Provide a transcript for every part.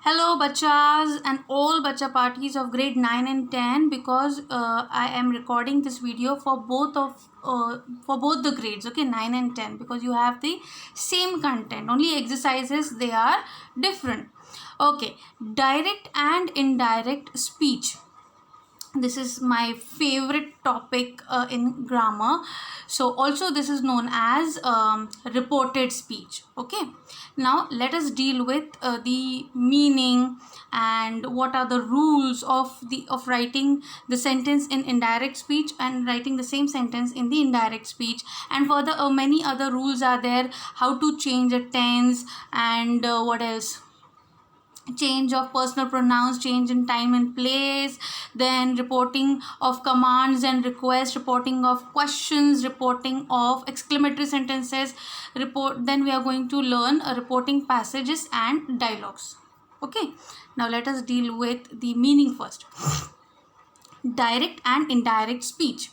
Hello, bachas and all bacha parties of grade 9 and 10 because I am recording this video for both the grades, okay, 9 and 10, because you have the same content, only exercises they are different. Okay, direct and indirect speech. This is my favorite topic in grammar. So also this is known as reported speech. Okay, now let us deal with the meaning and what are the rules of writing the sentence in indirect speech and writing the same sentence in the indirect speech, and further many other rules are there, how to change a tense, and what else, change of personal pronouns, change in time and place, then reporting of commands and requests, reporting of questions, reporting of exclamatory sentences, then we are going to learn reporting passages and dialogues. Okay, now let us deal with the meaning first. Direct and indirect speech.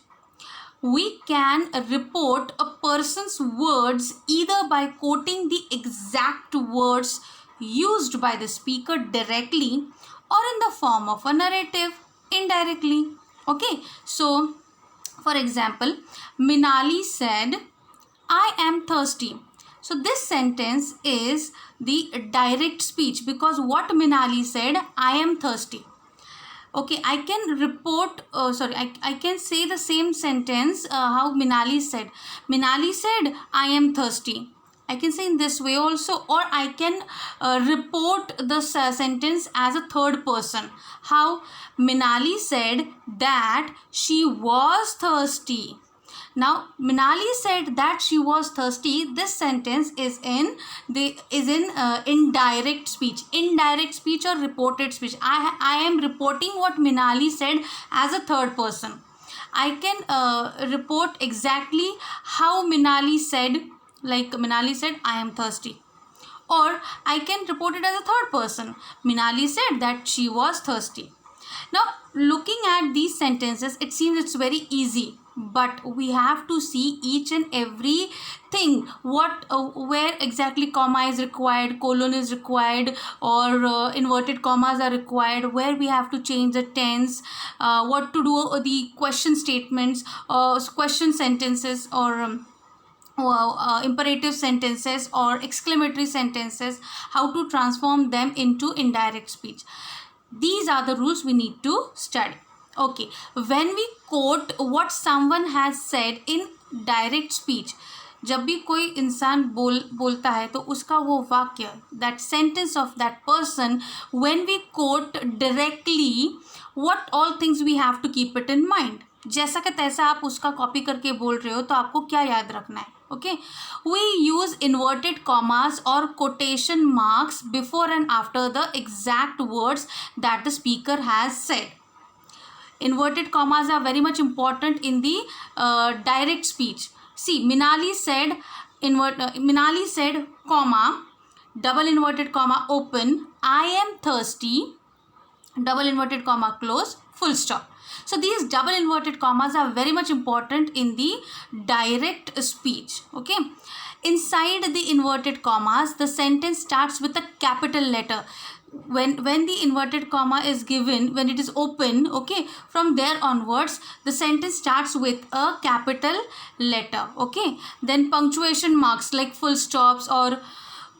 We can report a person's words either by quoting the exact words used by the speaker directly or in the form of a narrative indirectly. Okay, so for example, Minali said, I am thirsty. So this sentence is the direct speech because what Minali said, I am thirsty. Okay, I can report, I can say the same sentence how Minali said. Minali said, I am thirsty. I can say in this way also, or I can report the sentence as a third person. How Minali said that she was thirsty. Now Minali said that she was thirsty. This sentence is in indirect speech. Indirect speech or reported speech. I am reporting what Minali said as a third person. I can report exactly how Minali said, like Minali said, I am thirsty. Or I can report it as a third person. Minali said that she was thirsty. Now, looking at these sentences, it seems it's very easy, but we have to see each and every thing, where exactly comma is required, colon is required, or inverted commas are required, where we have to change the tense, what to do the question statements, question sentences, or imperative sentences or exclamatory sentences, how to transform them into indirect speech. These are the rules we need to study. Okay, when we quote what someone has said in direct speech, जब भी कोई इंसान बोलता है तो उसका वो वाक्य, that sentence of that person, when we quote directly, what all things we have to keep it in mind. जैसा कि तैसा आप उसका कॉपी करके बोल रहे हो तो आपको क्या याद रखना है. Okay, we use inverted commas or quotation marks before and after the exact words that the speaker has said. Inverted commas are very much important in the direct speech. See, Minali said, Minali said, comma, double inverted comma open, I am thirsty, double inverted comma close, full stop. So these double inverted commas are very much important in the direct speech. Okay, inside the inverted commas, the sentence starts with a capital letter. When the inverted comma is given, when it is open, okay, from there onwards the sentence starts with a capital letter. Okay, then punctuation marks like full stops or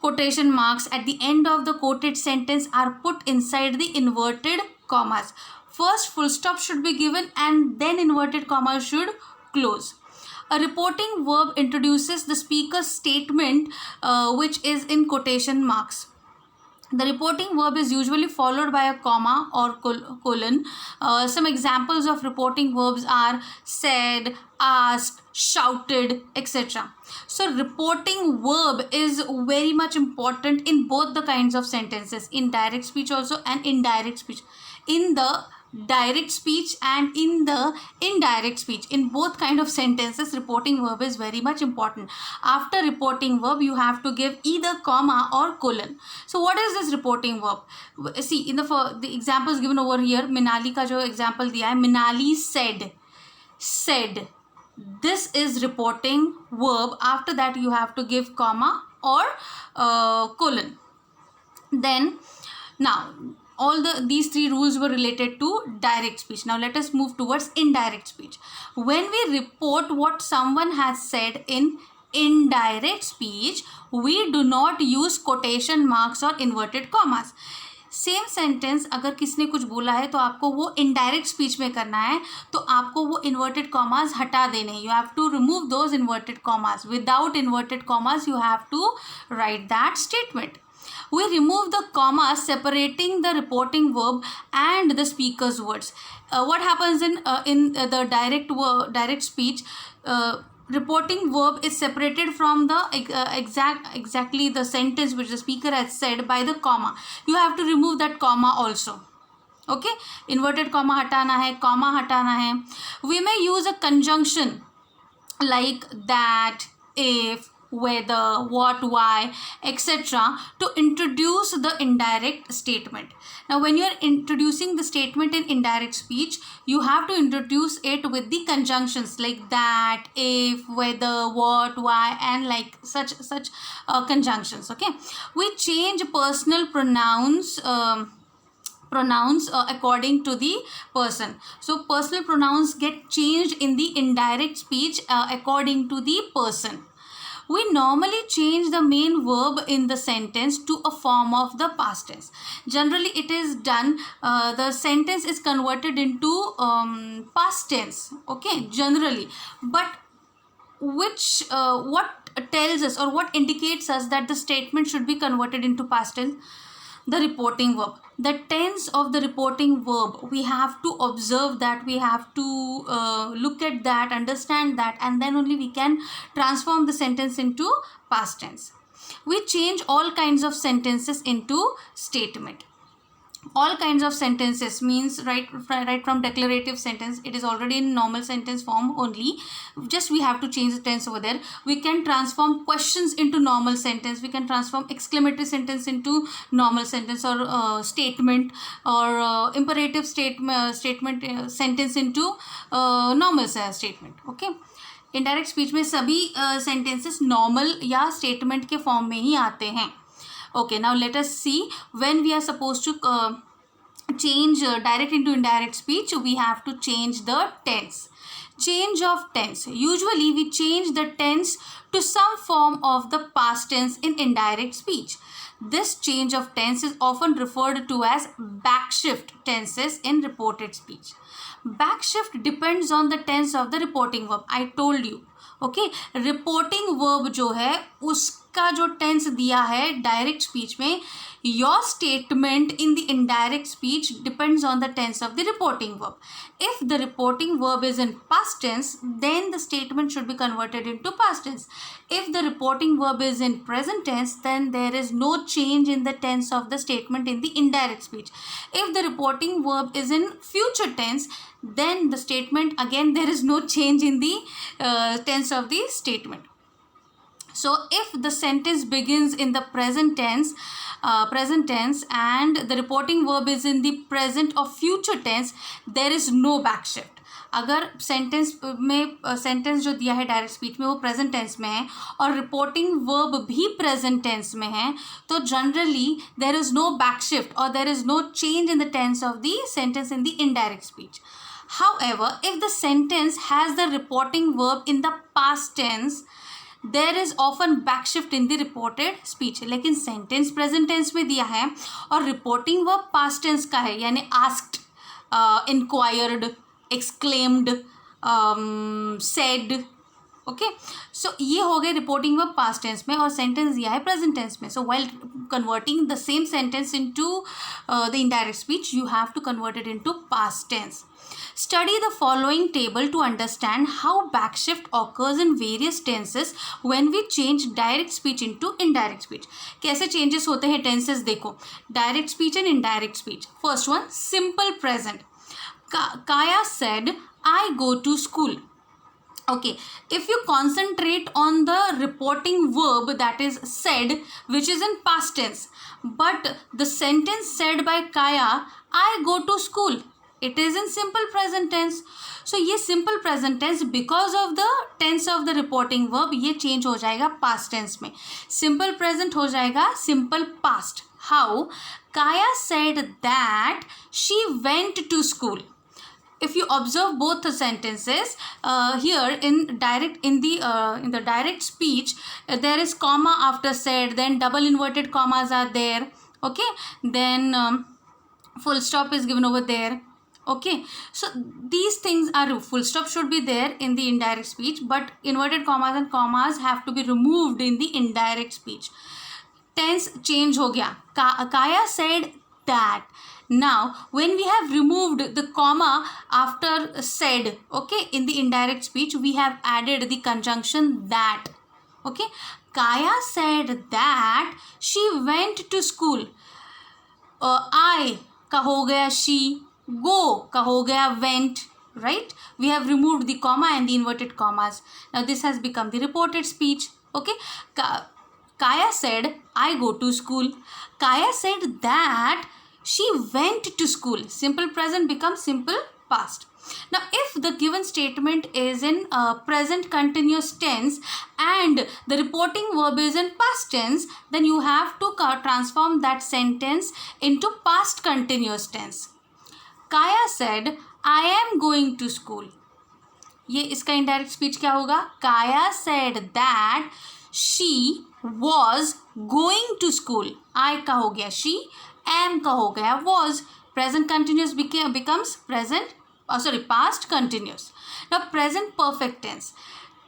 quotation marks at the end of the quoted sentence are put inside the inverted commas. First full stop should be given and then inverted comma should close. A reporting verb introduces the speaker's statement which is in quotation marks. The reporting verb is usually followed by a comma or colon. Some examples of reporting verbs are said, asked, shouted, etc. So reporting verb is very much important in both the kinds of sentences, in direct speech also and indirect speech. In the direct speech and in the indirect speech, in both kind of sentences, reporting verb is very much important. After reporting verb you have to give either comma or colon. So what is this reporting verb? See, in the examples given over here, Minali ka jo example diya hai, Minali said, this is reporting verb. After that you have to give comma or colon. Then Now these three rules were related to direct speech. Now let us move towards indirect speech. When we report what someone has said in indirect speech, we do not use quotation marks or inverted commas. Same sentence अगर किसने कुछ बोला है तो आपको वो indirect speech में करना है, तो आपको वो इन्वर्टेड कॉमास हटा देने. You have to remove those inverted commas. Without inverted commas you have to write that statement. We remove the commas separating the reporting verb and the speaker's words. What happens in the direct speech? Reporting verb is separated from the exactly the sentence which the speaker has said by the comma. You have to remove that comma also. Okay, inverted comma हटाना है, comma हटाना है. We may use a conjunction like that, if, whether, what, why, etc. to introduce the indirect statement. Now when you are introducing the statement in indirect speech, you have to introduce it with the conjunctions like that, if, whether, what, why, and like such conjunctions. Okay, we change personal pronouns according to the person. So personal pronouns get changed in the indirect speech according to the person. We normally change the main verb in the sentence to a form of the past tense. Generally it is done, the sentence is converted into past tense, okay, generally. But what tells us or what indicates us that the statement should be converted into past tense? The reporting verb. The tense of the reporting verb, we have to observe that, we have to look at that, understand that, and then only we can transform the sentence into past tense. We change all kinds of sentences into statement. All kinds of sentences means right from declarative sentence, it is already in normal sentence form only, just we have to change the tense over there. We can transform questions into normal sentence, we can transform exclamatory sentence into normal sentence, or statement, or imperative statement sentence into normal statement. Okay, indirect speech में सभी sentences normal या statement के form में ही आते हैं. Okay, now let us see when we are supposed to change direct into indirect speech. We have to change the tense. Change of tense. Usually we change the tense to some form of the past tense in indirect speech. This change of tense is often referred to as backshift tenses in reported speech. Backshift depends on the tense of the reporting verb. I told you. Okay, reporting verb जो है उसका जो tense दिया है direct speech में, your statement in the indirect speech depends on the tense of the reporting verb. If the reporting verb is in past tense, then the statement should be converted into past tense. If the reporting verb is in present tense, then there is no change in the tense of the statement in the indirect speech. If the reporting verb is in future tense, then the statement, again there is no change in the tense of the statement. So if the sentence begins in the present tense and the reporting verb is in the present or future tense, there is no backshift. अगर sentence में sentence जो दिया है direct speech में वो present tense में है और रिपोर्टिंग वर्ब भी प्रेजेंट टेंस में है, तो generally there is no backshift और there is no change in the tense of the sentence in the indirect speech. However, if the sentence has the reporting verb in the past tense, there is often backshift in the reported speech. लेकिन sentence present tense में दिया है और reporting verb past tense का है, यानी asked, inquired, exclaimed, said. Okay, so ये हो गए रिपोर्टिंग वर्ब पास्ट टेंस में और सेंटेंस दिया है प्रेजेंट टेंस में. So while converting the same sentence into the indirect speech, you have to convert it into past tense. Study the following table to understand how backshift occurs in various tenses when we change direct speech into indirect speech. कैसे changes होते हैं tenses देखो, direct speech and indirect speech. First one, simple present. Kaya said, I go to school. Okay, if you concentrate on the reporting verb that is said, which is in past tense, but the sentence said by Kaya, I go to school, it is in simple present tense. So ये simple present tense because of the tense of the reporting verb ये change हो जाएगा past tense में. Simple present हो जाएगा simple past. How? Kaya said that she went to school. If you observe both the sentences, here in the direct speech, there is comma after said, then double inverted commas are there, okay, then full stop is given over there, okay. So these things are, full stop should be there in the indirect speech, but inverted commas and commas have to be removed in the indirect speech. Tense change ho gaya. Kaya said that. Now when we have removed the comma after said, okay, in the indirect speech we have added the conjunction that, okay. Kaya said that she went to school. I का हो गया she, go का हो गया went, right? We have removed the comma and the inverted commas. Now this has become the reported speech, okay. Kaya said I go to school. Kaya said that she went to school. Simple present becomes simple past. Now if the given statement is in present continuous tense and the reporting verb is in past tense, then you have to transform that sentence into past continuous tense. Kaya said I am going to school. ये इसका indirect speech क्या होगा? Kaya said that she was going to school. I का हो गया she, am का हो गया was. Present continuous becomes past continuous. Now present perfect tense.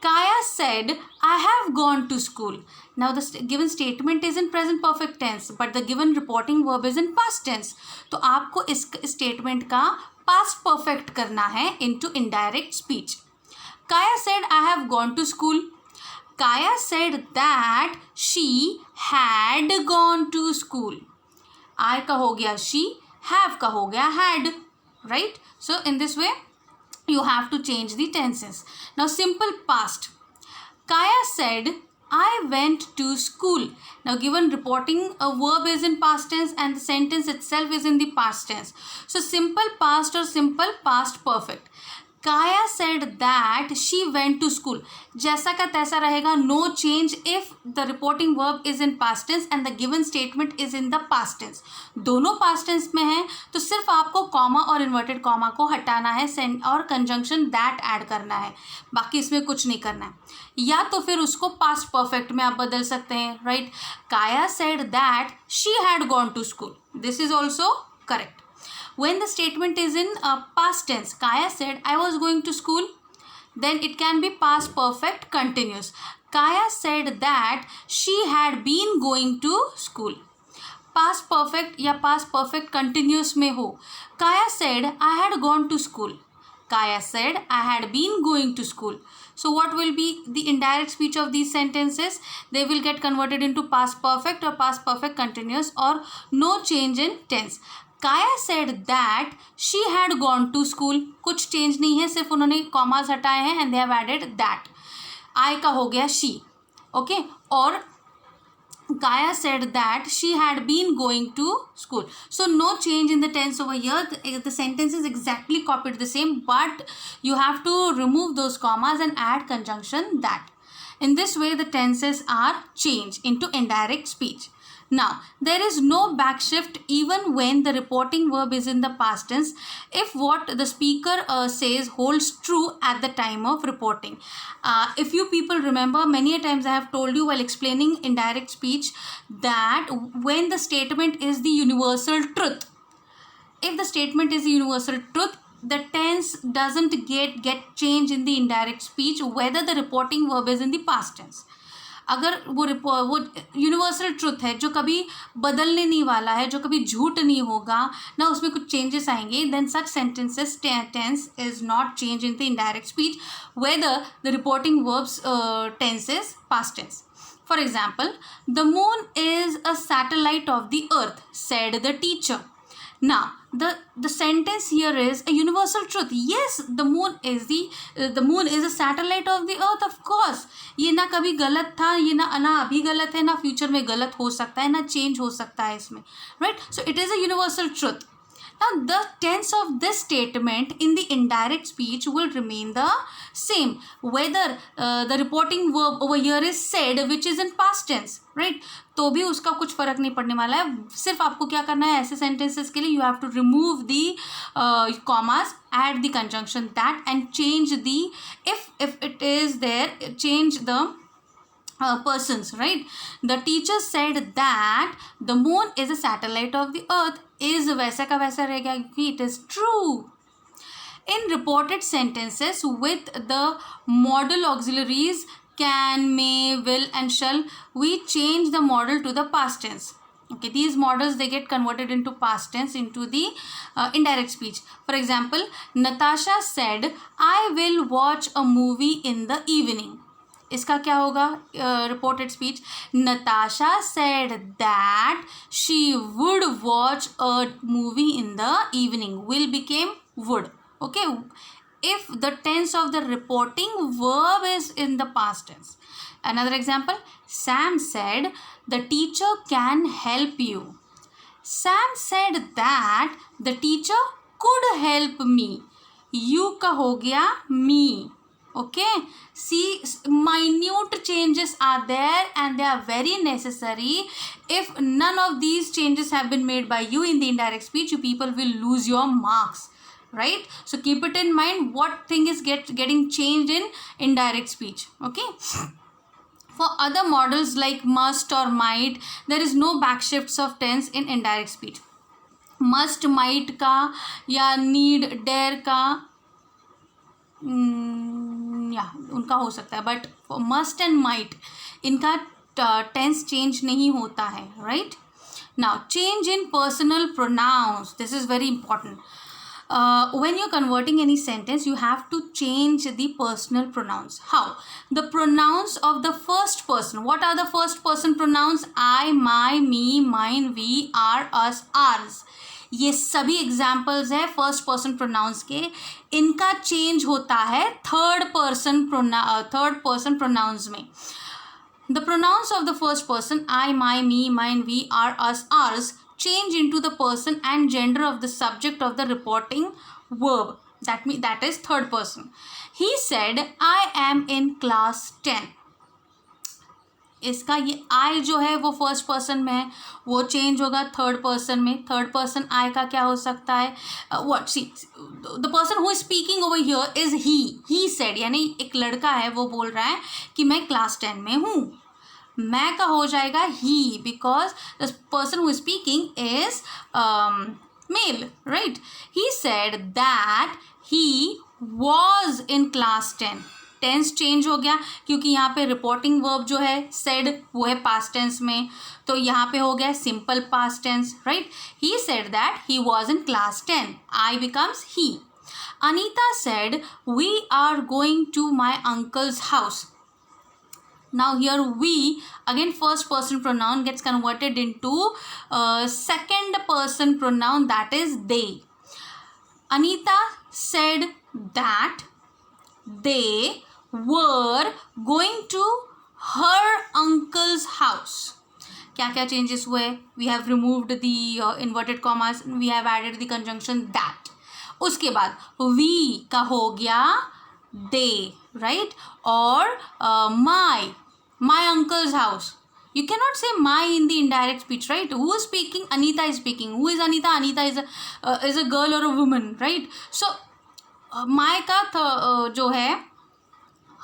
Kaya said I have gone to school. Now the given statement is in present perfect tense, but the given reporting verb is in past tense. तो आपको इस statement का past perfect करना है into indirect speech. Kaya said I have gone to school. Kaya said that she had gone to school. I का हो गया she, have का हो गया had, right? So in this way you have to change the tenses. Now simple past. Kaya said I went to school. Now given reporting a verb is in past tense and the sentence itself is in the past tense. So simple past or simple past perfect. Kaya said that she went to school. जैसा का तैसा रहेगा, no change if the reporting verb is in past tense and the given statement is in the past tense. दोनों past tense में हैं तो सिर्फ आपको comma और inverted comma को हटाना है और conjunction that add करना है, बाकी इसमें कुछ नहीं करना है. या तो फिर उसको past perfect में आप बदल सकते हैं, right? Kaya said that she had gone to school. This is also correct. When the statement is in past tense, Kaya said I was going to school, then it can be past perfect continuous. Kaya said that she had been going to school. Past perfect या past perfect continuous में हो. Kaya said I had gone to school. Kaya said I had been going to school. So what will be the indirect speech of these sentences? They will get converted into past perfect or past perfect continuous or no change in tense. Kaya said that she had gone to school. कुछ change नहीं है, सिर्फ उन्होंने commas हटाए हैं and they have added that. I का हो गया she, okay? और Kaya said that she had been going to school. So no change in the tense over here. The sentence is exactly copied the same, but you have to remove those commas and add conjunction that. In this way, the tenses are changed into indirect speech. Now, there is no backshift even when the reporting verb is in the past tense if what the speaker says holds true at the time of reporting. If you people remember, many a times I have told you while explaining indirect speech that when the statement is the universal truth, if the statement is the universal truth, the tense doesn't get changed in the indirect speech whether the reporting verb is in the past tense. अगर वो universal truth है जो कभी बदलने नहीं वाला है, जो कभी झूठ नहीं होगा ना, उसमें कुछ चेंजेस आएंगे, then such sentences tense is not change in the indirect speech whether the reporting verb's tense is past tense. For example, the moon is a satellite of the earth, said the teacher. Now the sentence here is a universal truth. Yes, the moon is a satellite of the earth. Of course, ये ना कभी गलत था, ये ना अभी गलत है, ना फ्यूचर में गलत हो सकता है, ना चेंज हो सकता है इसमें, right? So it is a universal truth. Now, the tense of this statement in the indirect speech will remain the same, whether the reporting verb over here is said, which is in past tense, right? तो भी उसका कुछ फर्क नहीं पड़ने वाला है. सिर्फ आपको क्या करना है ऐसे सेंटेंसेस के लिए, you have to remove the commas, add the conjunction that, and change the, if it is there, change the persons, right? The teacher said that the moon is a satellite of the earth. is वैसा का वैसा रह गया क्योंकि it is true. In reported sentences with the modal auxiliaries can, may, will and shall, we change the modal to the past tense. Okay, these modals, they get converted into past tense, into the indirect speech. For example, Natasha said, I will watch a movie in the evening. इसका क्या होगा reported speech? Natasha said that she would watch a movie in the evening. Will became would. Okay, if the tense of the reporting verb is in the past tense. Another example, Sam said the teacher can help you. Sam said that the teacher could help me. You का हो गया me. Okay, see, minute changes are there and they are very necessary. If none of these changes have been made by you in the indirect speech, you people will lose your marks, right? So keep it in mind what thing is getting changed in indirect speech. Okay, for other models like must or might, there is no backshifts of tense in indirect speech. Must, might का या need, dare का या उनका हो सकता है, but must and might इनका tense change नहीं होता है, right? Now change in personal pronouns, this is very important. When you're converting any sentence, you have to change the personal pronouns. How? The pronouns of the first person. What are the first person pronouns? I, my, me, mine, we, our, us, ours. ये सभी examples है first person pronouns के. इनका change होता है third person pronouns में. The pronouns of the first person I, my, me, mine, we, our, us, ours change into the person and gender of the subject of the reporting verb. That is third person. He said, I am in class 10. इसका ये I जो है वो first person में है, वो change होगा third person में. थर्ड पर्सन I का क्या हो सकता है? What? See, the person who is speaking over here is he. He said, यानी एक लड़का है वो बोल रहा है कि मैं क्लास 10 में हूँ. मैं का हो जाएगा he, because the person who is speaking is male, right? He said that he was in class 10. Tense change हो गया क्योंकि यहाँ पे रिपोर्टिंग वर्ब जो है said वो है पास्ट टेंस में, तो यहाँ पे हो गया simple past tense, right? he said that he was in class 10. I becomes he. Anita said we are going to my uncle's house. Now here we, again first person pronoun gets converted into second person pronoun, that is they. Anita said that they were going to her uncle's house. क्या क्या changes हुए? We have removed the inverted commas, we have added the conjunction that. उसके बाद we का हो गया they, right? और my uncle's house. You cannot say my in the indirect speech, right? Who is speaking? Anita is speaking. Who is Anita? Anita is a girl or a woman, right? So my का जो है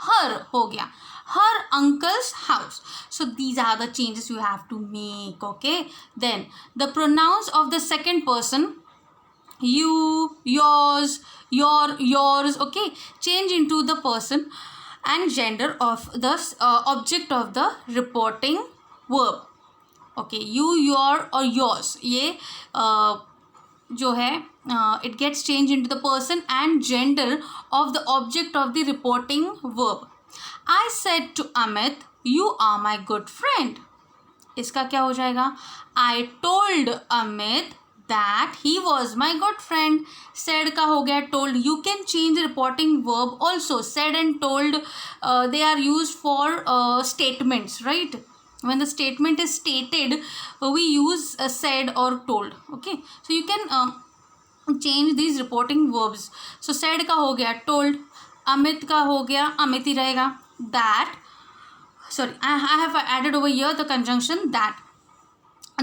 her हो गया, her uncle's house. So these are the changes you have to make. Okay, then the pronouns of the second person, you, yours, yours, okay, change into the person and gender of the object of the reporting verb. Okay, you, your or yours, ये जो है it gets changed into the person and gender of the object of the reporting verb. I said to Amit, you are my good friend. इसका क्या हो जाएगा? I told Amit that he was my good friend. Said का हो गया told. You can change the reporting verb also. Said and told they are used for statements, right? When the statement is stated, we use said or told. Okay, so you can change these reporting verbs. So said का हो गया told, Amit का हो गया अमित ही रहेगा. That, sorry, I have added over here the conjunction that.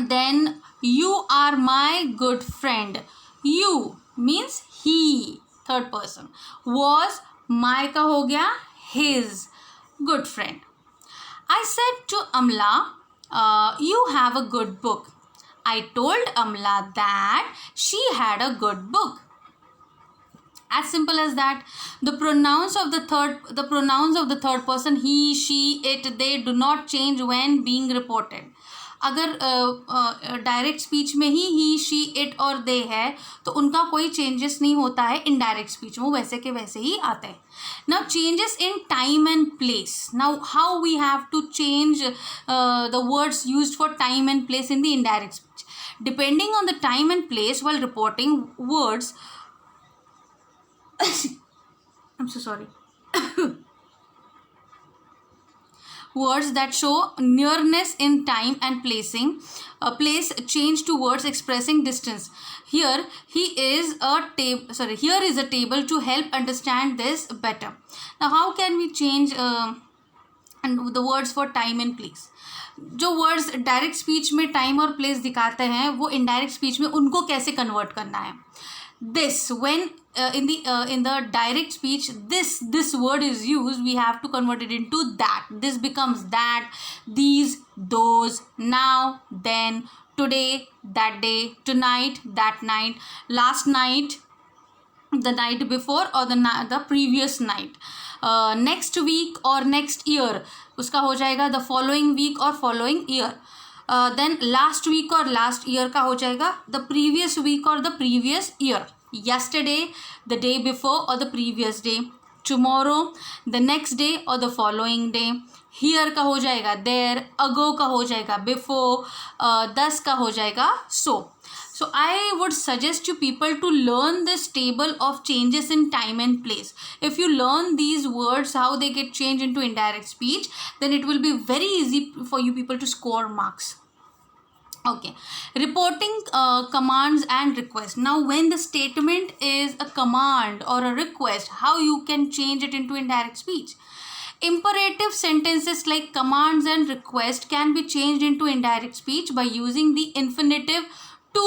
Then you are my good friend. You means he, third person. Was, my का हो गया his good friend. I said to Amla, you have a good book. I told Amla that she had a good book. As simple as that. The pronouns of the third person, he, she, it, they, do not change when being reported. अगर direct speech में ही she it और दे है तो उनका कोई changes नहीं होता है. इनडायरेक्ट स्पीच में वो वैसे के वैसे ही आते हैं. Now changes in time and place. Now how we have to change the words used for time and place in the indirect speech. Depending on the time and place while reporting words, I'm so sorry. Words that show nearness in time and place change to words expressing distance. Here is a table to help understand this better. Now how can we change and the words for time and place? जो words direct speech में time और place दिखाते हैं वो indirect speech में उनको कैसे convert करना है. This, when in the direct speech this word is used, we have to convert it into that. This becomes that, these, those, now, then, today, that day, tonight, that night, last night, the night before or the previous night, next week or next year, उसका हो जाएगा the following week or following year. Then last week और last year का हो जाएगा the previous week or the previous year. Yesterday, the day before or the previous day. Tomorrow, the next day or the following day. Here का हो जाएगा there. Ago का हो जाएगा before. Thus का हो जाएगा so. So I would suggest you people to learn this table of changes in time and place. If you learn these words, how they get changed into indirect speech, then it will be very easy for you people to score marks. Okay, reporting commands and requests. Now when the statement is a command or a request, how you can change it into indirect speech? Imperative sentences like commands and requests can be changed into indirect speech by using the infinitive to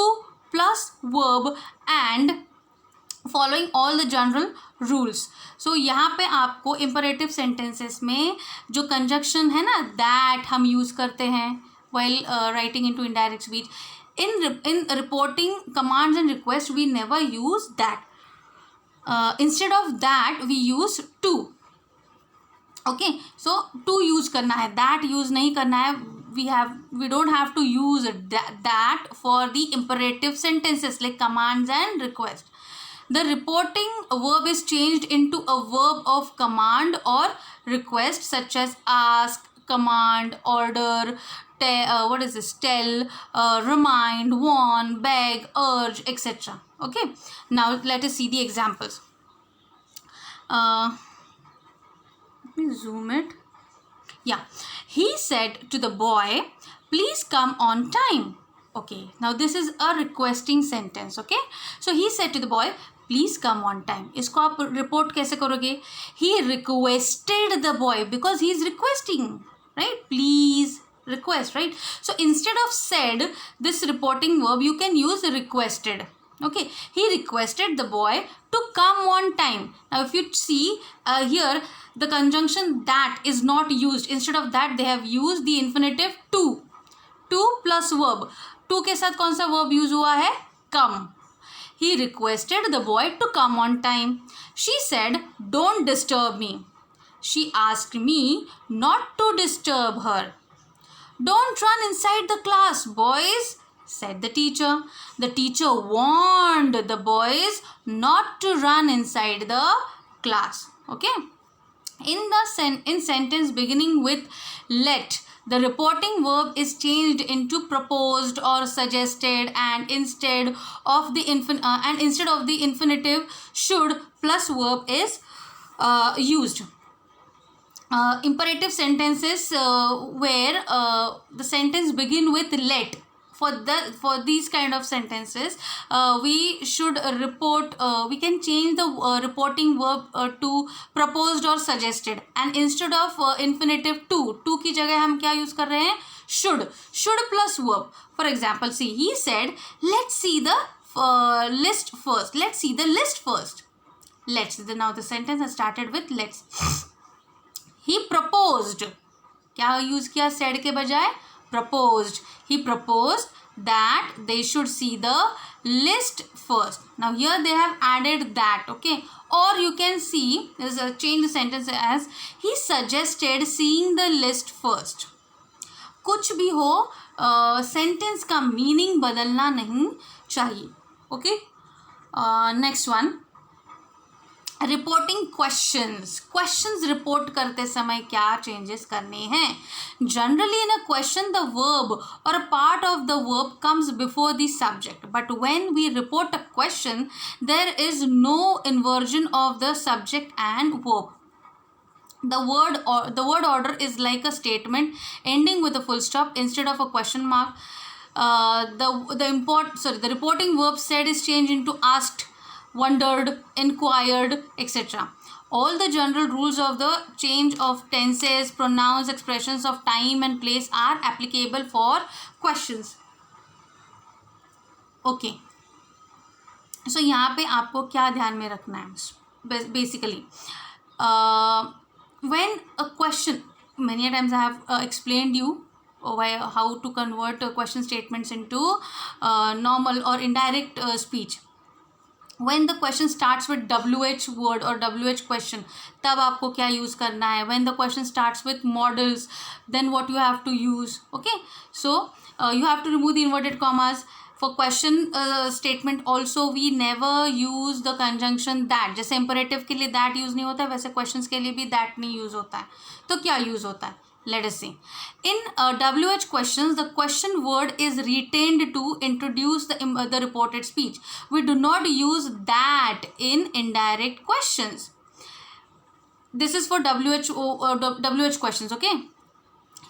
plus verb and following all the general rules. So यहाँ पे आपको imperative sentences में जो conjunction है ना that हम use करते हैं while writing into indirect speech. In reporting commands and requests, we never use that. Instead of that, we use to. Okay, so to use करना है, that use नहीं करना है. We don't have to use that for the imperative sentences like commands and request. The reporting verb is changed into a verb of command or request, such as ask, command, order, tell, remind, warn, beg, urge, etc. Okay, now let us see the examples. Let me zoom it. Yeah, he said to the boy, please come on time. Okay, now this is a requesting sentence. Okay, so he said to the boy, please come on time. इसको आप report कैसे करोगे? He requested the boy because he is requesting, right? Please request, right? So instead of said, this reporting verb, you can use requested. Okay, he requested the boy to come on time. Now if you see here, the conjunction that is not used. Instead of that, they have used the infinitive to plus verb. To के साथ कौन सा verb use हुआ है? Come. He requested the boy to come on time. She said, don't disturb me. She asked me not to disturb her. Don't run inside the class, boys, said the teacher. The teacher warned the boys not to run inside the class. Okay. In sentence beginning with let, the reporting verb is changed into proposed or suggested, and instead of the infinitive should plus verb is used. Imperative sentences where the sentence begin with let. for these kind of sentences, we should report, we can change the reporting verb to proposed or suggested, and instead of infinitive to की जगह हम क्या use कर रहे हैं, should plus verb. For example, see, he said, let's see the list first. Let's see the list first. Let's. Now the sentence has started with let's. He proposed. क्या use किया said के बजाय? Proposed. He proposed that they should see the list first. Now here they have added that, okay? Or you can see, change the sentence as, he suggested seeing the list first. कुछ भी हो, sentence का meaning बदलना नहीं चाहिए. Okay, next one, reporting questions report करते समय क्या चेंजेस करने हैं. Generally in a question the verb और a part of the verb comes before the subject, but when we report a question there is no inversion of the subject and verb. The word order is like a statement ending with a full stop instead of a question mark. The reporting verb said is changed into asked, wondered, inquired, etc. All the general rules of the change of tenses, pronouns, expressions of time and place are applicable for questions. Okay. So यहाँ पे आपको क्या ध्यान में रखना है? Basically, when a question, many times I have explained you how to convert question statements into normal or indirect speech. When the question starts with WH word or WH question, तब आपको क्या use करना है. When the question starts with models, then what you have to use. Okay, so you have to remove the inverted commas. For question statement also we never use the conjunction that. जैसे imperative के लिए that use नहीं होता है, वैसे questions के लिए भी that नहीं use होता है. तो क्या use होता है? Let us see. In WH questions, the question word is retained to introduce the reported speech. We do not use that in indirect questions. This is for WH questions, okay?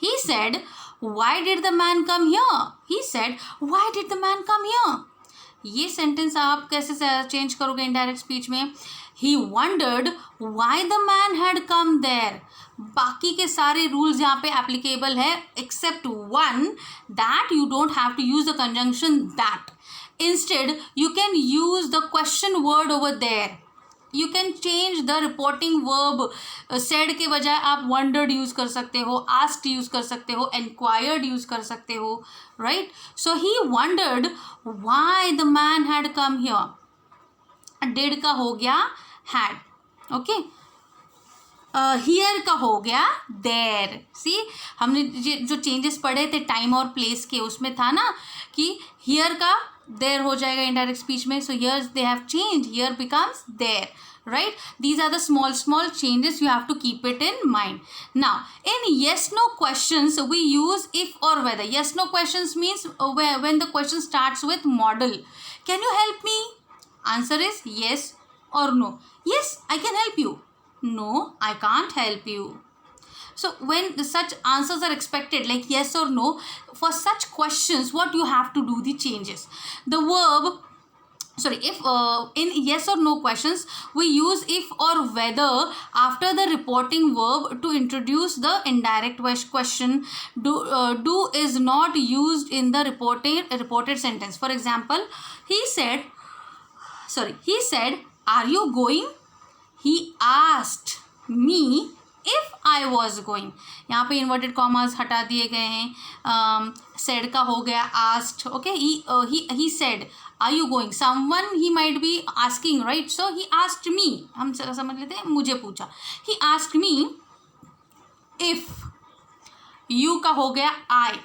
He said, why did the man come here? He said, why did the man come here? ये sentence आप कैसे change करोगे indirect speech में? He wondered why the man had come there. बाकी के सारे rules यहाँ पे एप्लीकेबल है except one, that you don't have to use the conjunction that. Instead, you can use the question word over there. You can change the reporting verb. said के बजाय आप wondered use कर सकते हो, asked use कर सकते हो, inquired use कर सकते हो, right? So he wondered why the man had come here. did का हो गया had, okay? Here का हो गया there. See, हमने जो changes पढ़े थे time और place के, उसमें था ना कि here का there हो जाएगा indirect speech में. So here they have changed, here becomes there, right? These are the small changes, you have to keep it in mind. Now in yes no questions we use if or whether. Yes no questions means when the question starts with model. Can you help me? Answer is yes or no. Yes, I can help you. No, I can't help you. So when such answers are expected like yes or no, for such questions what you have to do the changes. The verb, sorry, if in yes or no questions we use if or whether after the reporting verb to introduce the indirect question. Do is not used in the reported sentence. For example, he said, are you going? He asked me if I was going. यहाँ पे inverted commas हटा दिए गए हैं. Said का हो गया asked. Okay, he said, are you going? Someone he might be asking, right? So he asked me. हम समझ लेते हैं, मुझे पूछा. He asked me if. You का हो गया I.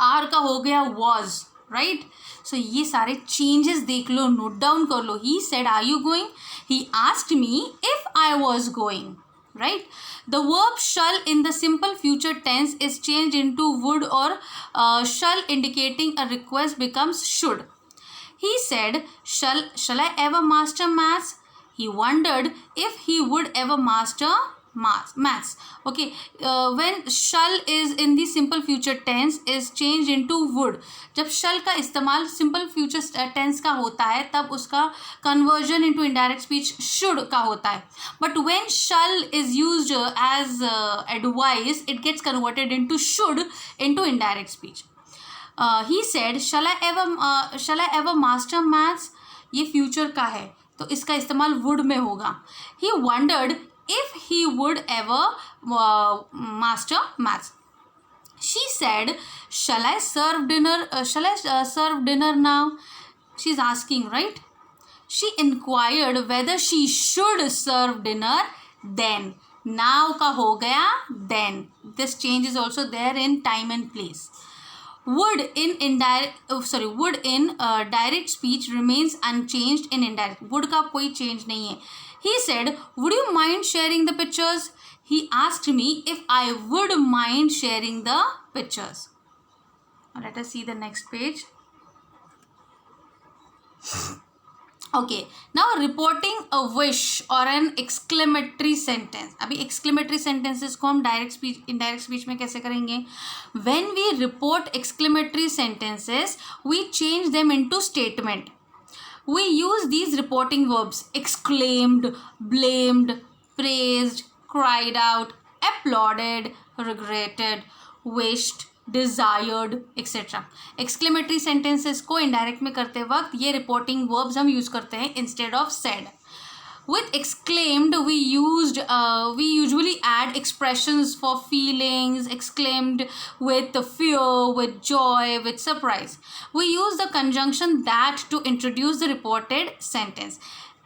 R का हो गया was, right? So ये सारे changes देख लो, note down कर लो. He said, are you going? He asked me if I was going, right? The verb shall in the simple future tense is changed into would or shall indicating a request becomes should. He said, shall I ever master maths? He wondered if he would ever master maths. Okay, when shall is in the simple future tense is changed into would. जब shall का इस्तेमाल simple future tense का होता है तब उसका conversion into indirect speech should का होता है. But when shall is used as advice, it gets converted into should into indirect speech. He said, shall I ever master maths? ये future का है तो इसका इस्तेमाल would में होगा. He wondered if he would ever master maths. She said, shall I serve dinner? Serve dinner now? She's asking, right? She inquired whether she should serve dinner then. Now का हो गया then. This change is also there in time and place. Would in direct speech remains unchanged in indirect. Would का कोई change नहीं है. He said, would you mind sharing the pictures? He asked me if I would mind sharing the pictures. Now let us see the next page. Okay, now reporting a wish or an exclamatory sentence. अभी exclamatory sentences को हम direct speech, indirect speech में कैसे करेंगे? When we report exclamatory sentences, we change them into statement. We use these reporting verbs: exclaimed, blamed, praised, cried out, applauded, regretted, wished, desired, etc. Exclamatory sentences को indirect में करते वक्त ये reporting verbs हम use करते हैं instead of said. With exclaimed, we usually add expressions for feelings. Exclaimed with fear, with joy, with surprise. We use the conjunction that to introduce the reported sentence.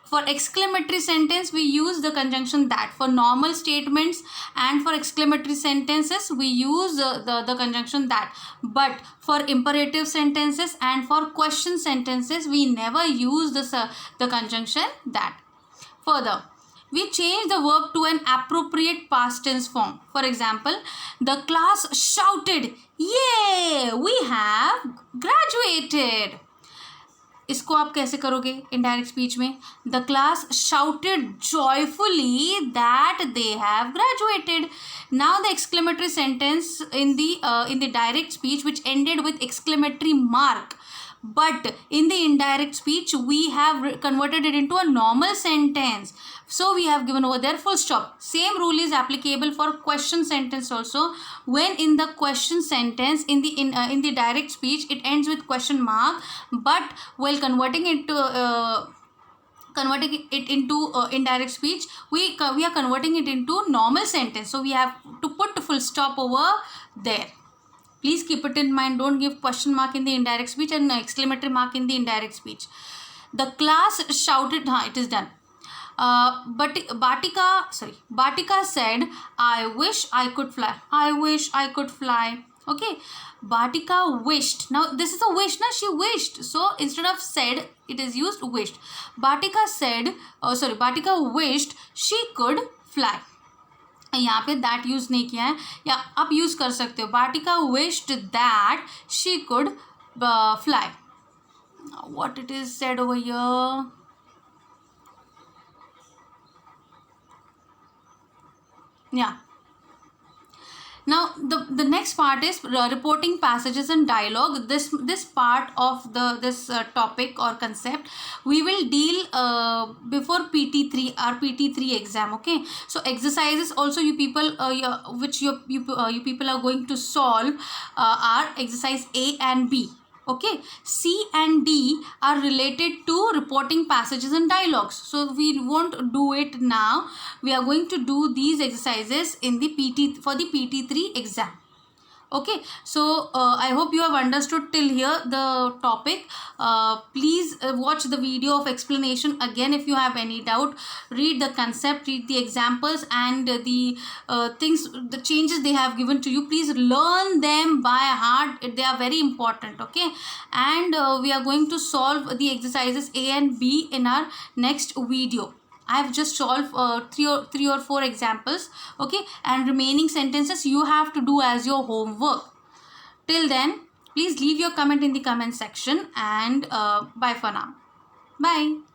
For exclamatory sentence, we use the conjunction that. For normal statements and for exclamatory sentences, we use the conjunction that. But for imperative sentences and for question sentences, we never use the conjunction that. Further, we change the verb to an appropriate past tense form. For example, the class shouted, "Yay! We have graduated." इसको आप कैसे करोगे indirect speech में? The class shouted joyfully that they have graduated. Now the exclamatory sentence in the direct speech which ended with exclamatory mark. But in the indirect speech, we have converted it into a normal sentence. So we have given over there full stop. Same rule is applicable for question sentence also. When in the question sentence, in the direct speech, it ends with question mark. But while converting it into indirect speech, we are converting it into normal sentence. So we have to put full stop over there. Please keep it in mind. Don't give question mark in the indirect speech and exclamatory mark in the indirect speech. The class shouted, it is done. But Batika said, I wish I could fly. I wish I could fly. Okay. Batika wished. Now this is a wish, na? She wished. So instead of said, it is used wished. Batika wished she could fly. यहाँ पे that use नहीं किया है, या आप use कर सकते हो. Batika wished that she could fly. What it is said over here? या now the next part is reporting passages and dialogue. This part of this topic or concept we will deal before PT3 or PT3 exam. Okay, so exercises also you people which you people are going to solve are exercise A and B. Okay, C and D are related to reporting passages and dialogues, so we won't do it now. We are going to do these exercises in the PT3 exam. Okay, so I hope you have understood till here the topic. Please watch the video of explanation again if you have any doubt. Read the concept, read the examples and the things, the changes they have given to you. Please learn them by heart. They are very important. Okay, and we are going to solve the exercises A and B in our next video. I have just solved three or four examples. Okay, and remaining sentences you have to do as your homework. Till then, please leave your comment in the comment section and bye for now. Bye.